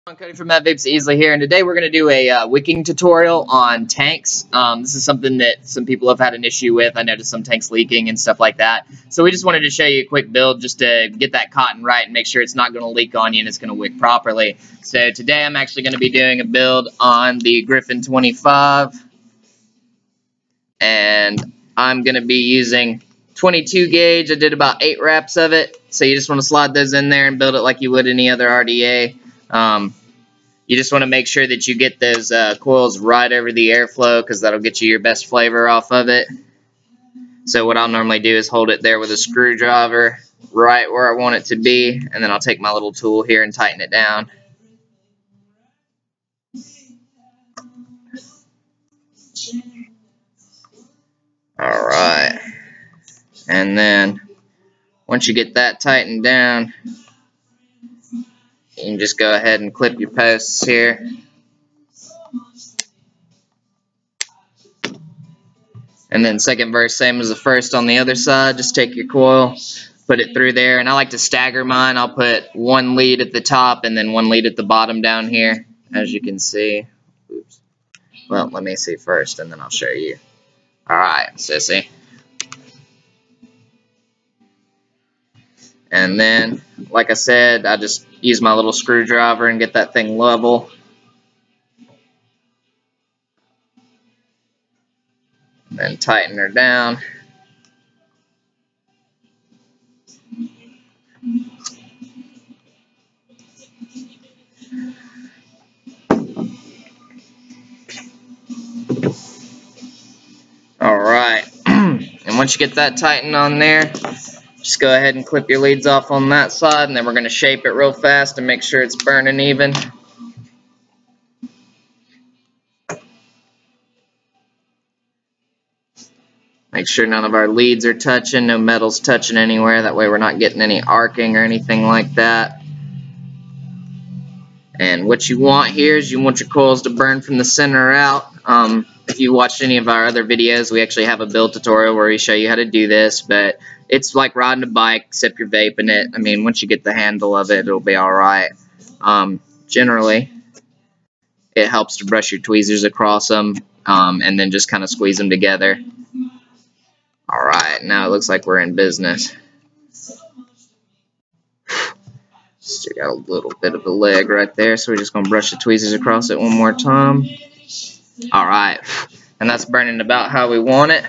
I'm Cody from Matt Vapes Easily here, and today we're going to do a wicking tutorial on tanks. This is something that some people have had an issue with. I noticed some tanks leaking and stuff like that. So we just wanted to show you a quick build just to get that cotton right and make sure it's not going to leak on you and it's going to wick properly. So today I'm actually going to be doing a build on the Griffin 25, and I'm going to be using 22 gauge. I did about 8 wraps of it. So you just want to slide those in there and build it like you would any other RDA. You just want to make sure that you get those coils right over the airflow, because that'll get you your best flavor off of it. So what I'll normally do is hold it there with a screwdriver right where I want it to be, and then I'll take my little tool here and tighten it down. Alright, and then once you get that tightened down, you can just go ahead and clip your posts here. And then second verse, same as the first on the other side. Just take your coil, put it through there. And I like to stagger mine. I'll put one lead at the top and then one lead at the bottom down here, as you can see. Oops. Well, let me see first, and then I'll show you. Alright, sissy. And then, like I said, I just use my little screwdriver and get that thing level. Then tighten her down. Alright, and once you get that tightened on there, just go ahead and clip your leads off on that side, and then we're going to shape it real fast and make sure it's burning even. Make sure none of our leads are touching, no metal's touching anywhere. That way we're not getting any arcing or anything like that. And what you want here is you want your coils to burn from the center out. If you watched any of our other videos, we actually have a build tutorial where we show you how to do this, but it's like riding a bike except you're vaping it. I mean, once you get the handle of it, it'll be alright. Generally, it helps to brush your tweezers across them and then just kind of squeeze them together. Alright, now it looks like we're in business. Still got a little bit of a leg right there, so we're just going to brush the tweezers across it one more time. Alright, and that's burning about how we want it.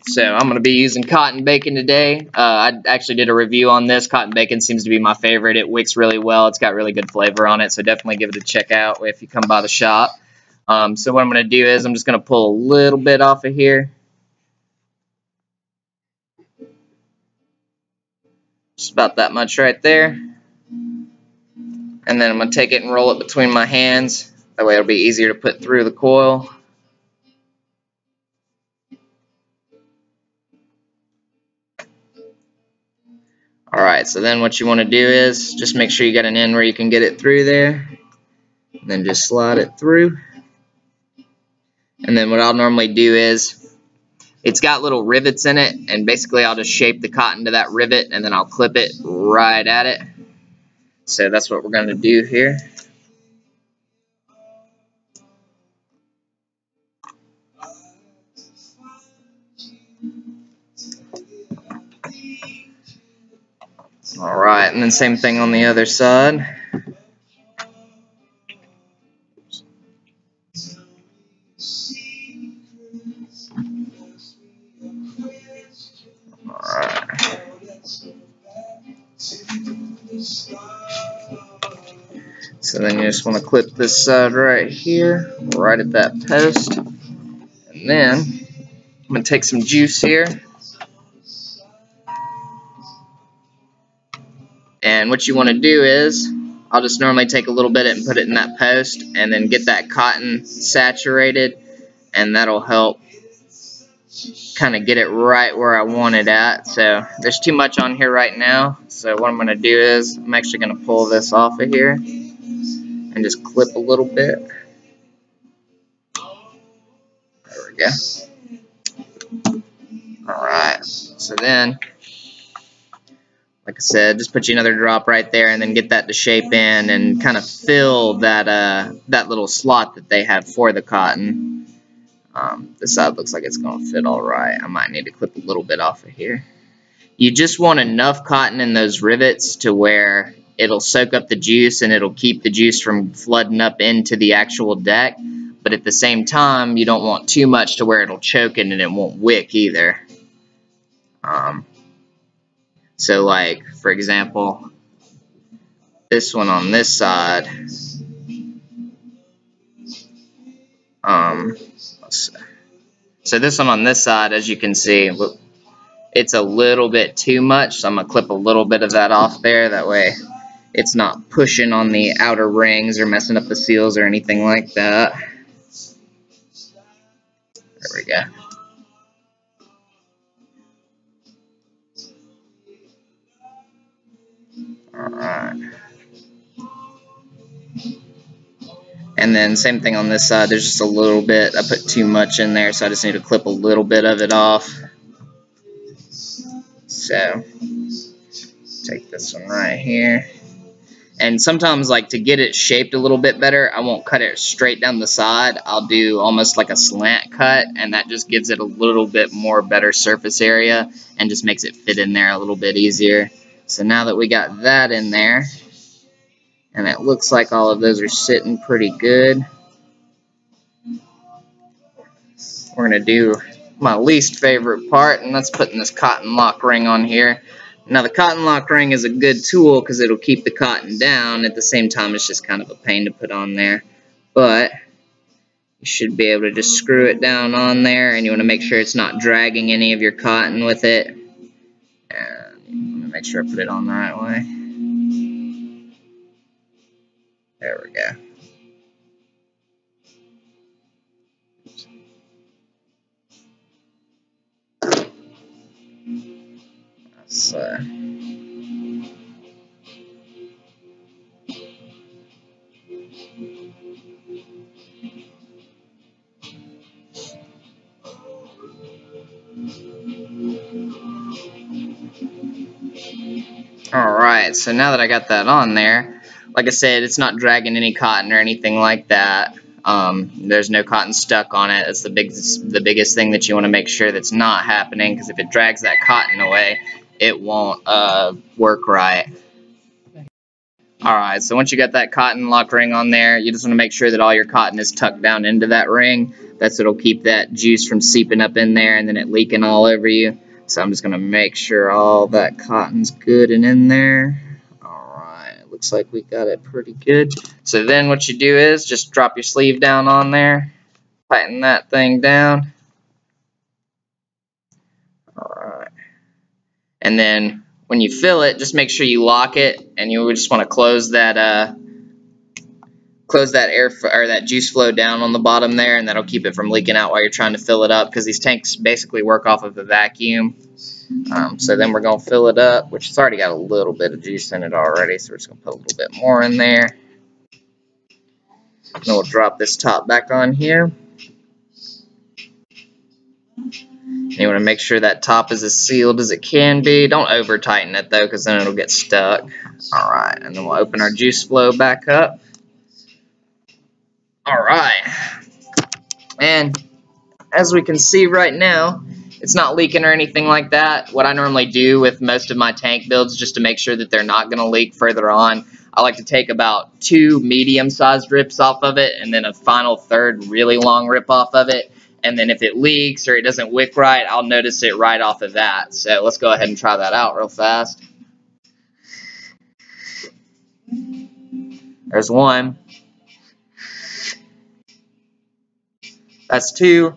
So I'm going to be using cotton bacon today. I actually did a review on this. Cotton bacon seems to be my favorite. It wicks really well. It's got really good flavor on it, so definitely give it a check out if you come by the shop. So what I'm going to do is I'm just going to pull a little bit off of here. Just about that much right there. And then I'm going to take it and roll it between my hands. That way it'll be easier to put through the coil. Alright, so then what you want to do is just make sure you got an end where you can get it through there. And then just slide it through. And then what I'll normally do is, it's got little rivets in it, and basically I'll just shape the cotton to that rivet, and then I'll clip it right at it. So that's what we're going to do here. Alright, and then same thing on the other side. Alright. So then you just want to clip this side right here, right at that post. And then I'm going to take some juice here. And what you want to do is, I'll just normally take a little bit and put it in that post, and then get that cotton saturated, and that'll help kind of get it right where I want it at. So there's too much on here right now, so what I'm going to do is I'm actually going to pull this off of here and just clip a little bit. There we go. Alright, so then like I said, just put you another drop right there, and then get that to shape in and kind of fill that that little slot that they have for the cotton. This side looks like it's going to fit all right. I might need to clip a little bit off of here. You just want enough cotton in those rivets to where it'll soak up the juice and it'll keep the juice from flooding up into the actual deck. But at the same time, you don't want too much to where it'll choke it and it won't wick either. So like, for example, this one on this side, so this one on this side, as you can see, it's a little bit too much, so I'm going to clip a little bit of that off there. That way it's not pushing on the outer rings or messing up the seals or anything like that. There we go. Alright. And then same thing on this side, there's just a little bit, I put too much in there, so I just need to clip a little bit of it off. So, take this one right here. And sometimes, like, to get it shaped a little bit better, I won't cut it straight down the side. I'll do almost like a slant cut, and that just gives it a little bit more better surface area and just makes it fit in there a little bit easier. So now that we got that in there, and it looks like all of those are sitting pretty good, we're going to do my least favorite part, and that's putting this cotton lock ring on here. Now the cotton lock ring is a good tool because it'll keep the cotton down. At the same time, it's just kind of a pain to put on there. But you should be able to just screw it down on there, and you want to make sure it's not dragging any of your cotton with it. And I'm going to make sure I put it on the right way. There we go. Alright, so now that I got that on there, like I said, it's not dragging any cotton or anything like that. There's no cotton stuck on it. That's the biggest thing that you want to make sure that's not happening, because if it drags that cotton away, it won't work right. Alright, so once you got that cotton lock ring on there, you just want to make sure that all your cotton is tucked down into that ring. That's what'll keep that juice from seeping up in there and then it leaking all over you. So I'm just going to make sure all that cotton's good and in there. Alright, looks like we got it pretty good. So then what you do is just drop your sleeve down on there, tighten that thing down. Alright. And then when you fill it, just make sure you lock it, and you just want to close that air or that juice flow down on the bottom there, and that'll keep it from leaking out while you're trying to fill it up, because these tanks basically work off of the vacuum. So then we're going to fill it up, which has already got a little bit of juice in it already, so we're just going to put a little bit more in there. And then we'll drop this top back on here. You want to make sure that top is as sealed as it can be. Don't over tighten it though, because then it'll get stuck. Alright, and then we'll open our juice flow back up. Alright, and as we can see right now, it's not leaking or anything like that. What I normally do with most of my tank builds, just to make sure that they're not going to leak further on, I like to take about 2 medium-sized rips off of it, and then a final third really long rip off of it. And then if it leaks or it doesn't wick right, I'll notice it right off of that. So let's go ahead and try that out real fast. There's 1. That's 2.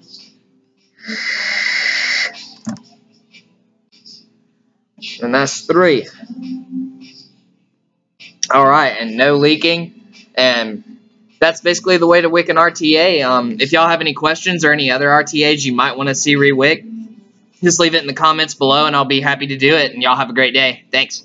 And that's 3. Alright, and no leaking. And that's basically the way to wick an RTA. If y'all have any questions or any other RTAs you might want to see re-wick, just leave it in the comments below and I'll be happy to do it. And y'all have a great day. Thanks.